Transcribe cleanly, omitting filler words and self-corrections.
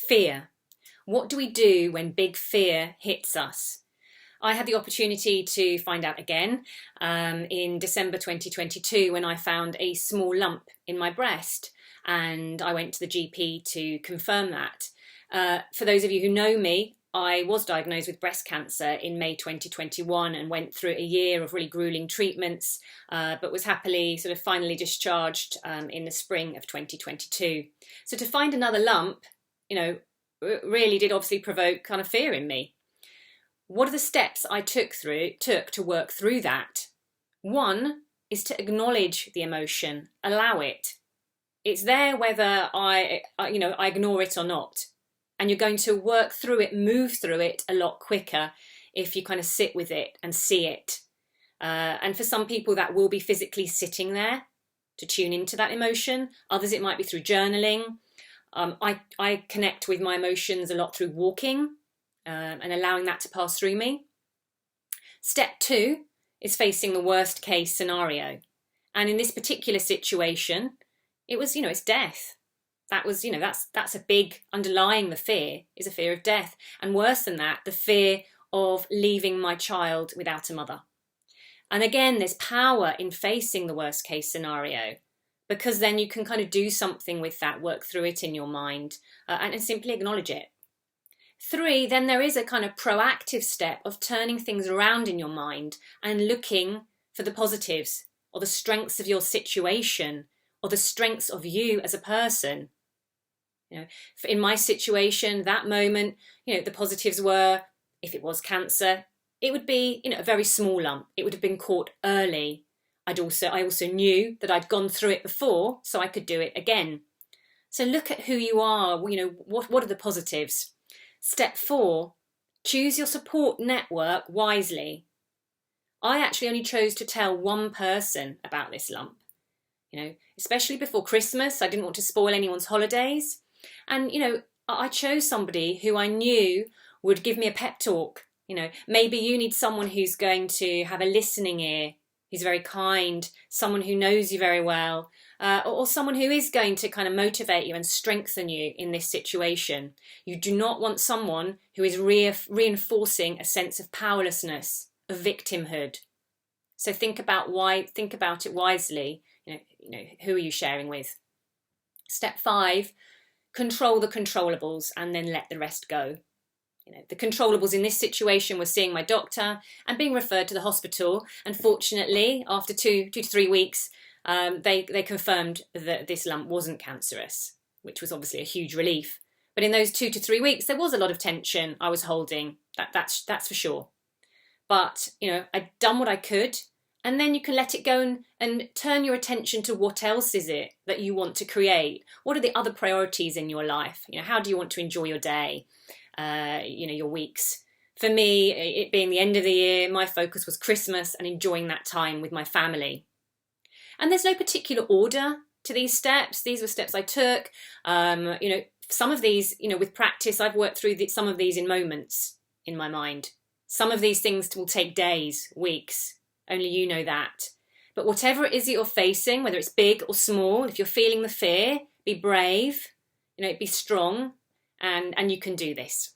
Fear. What do we do when big fear hits us? I had the opportunity to find out again in December 2022 when I found a small lump in my breast, and I went to the GP to confirm that. For those of you who know me, I was diagnosed with breast cancer in May 2021 and went through a year of really grueling treatments, but was happily sort of finally discharged in the spring of 2022. So to find another lump, really did obviously provoke kind of fear in me. What are the steps I took to work through that? One is to acknowledge the emotion, allow it. It's there whether I ignore it or not. And you're going to work through it, move through it a lot quicker if you kind of sit with it and see it. And for some people that will be physically sitting there to tune into that emotion. Others it might be through journaling. I connect with my emotions a lot through walking and allowing that to pass through me. Step 2 is facing the worst case scenario. And in this particular situation, it was, it's death. That was, that's a big underlying the fear is a fear of death. And worse than that, the fear of leaving my child without a mother. And again, there's power in facing the worst case scenario, because then you can kind of do something with that, work through it in your mind and simply acknowledge it. 3, then there is a kind of proactive step of turning things around in your mind and looking for the positives or the strengths of your situation or the strengths of you as a person. In my situation, that moment, the positives were, if it was cancer, it would be, a very small lump. It would have been caught early. I also knew that I'd gone through it before, so I could do it again. So look at who you are. What are the positives? Step 4, choose your support network wisely. I actually only chose to tell one person about this lump. Especially before Christmas, I didn't want to spoil anyone's holidays. And, I chose somebody who I knew would give me a pep talk. Maybe you need someone who's going to have a listening ear, who's very kind, someone who knows you very well, or someone who is going to kind of motivate you and strengthen you in this situation. You do not want someone who is reinforcing a sense of powerlessness, of victimhood. So think about it wisely. Who are you sharing with? Step 5, control the controllables and then let the rest go. The controllables in this situation were seeing my doctor and being referred to the hospital. And fortunately, after 2 to 3 weeks, they confirmed that this lump wasn't cancerous, which was obviously a huge relief. But in those 2 to 3 weeks, there was a lot of tension I was holding. That's for sure. But, I'd done what I could. And then you can let it go and turn your attention to what else is it that you want to create. What are the other priorities in your life? How do you want to enjoy your day, your weeks? For me, it being the end of the year, my focus was Christmas and enjoying that time with my family. And there's no particular order to these steps. These were steps I took. Some of these, with practice, I've worked through some of these in moments in my mind. Some of these things will take days, weeks. Only you know that. But whatever it is that you're facing, whether it's big or small, if you're feeling the fear, be brave, be strong, and you can do this.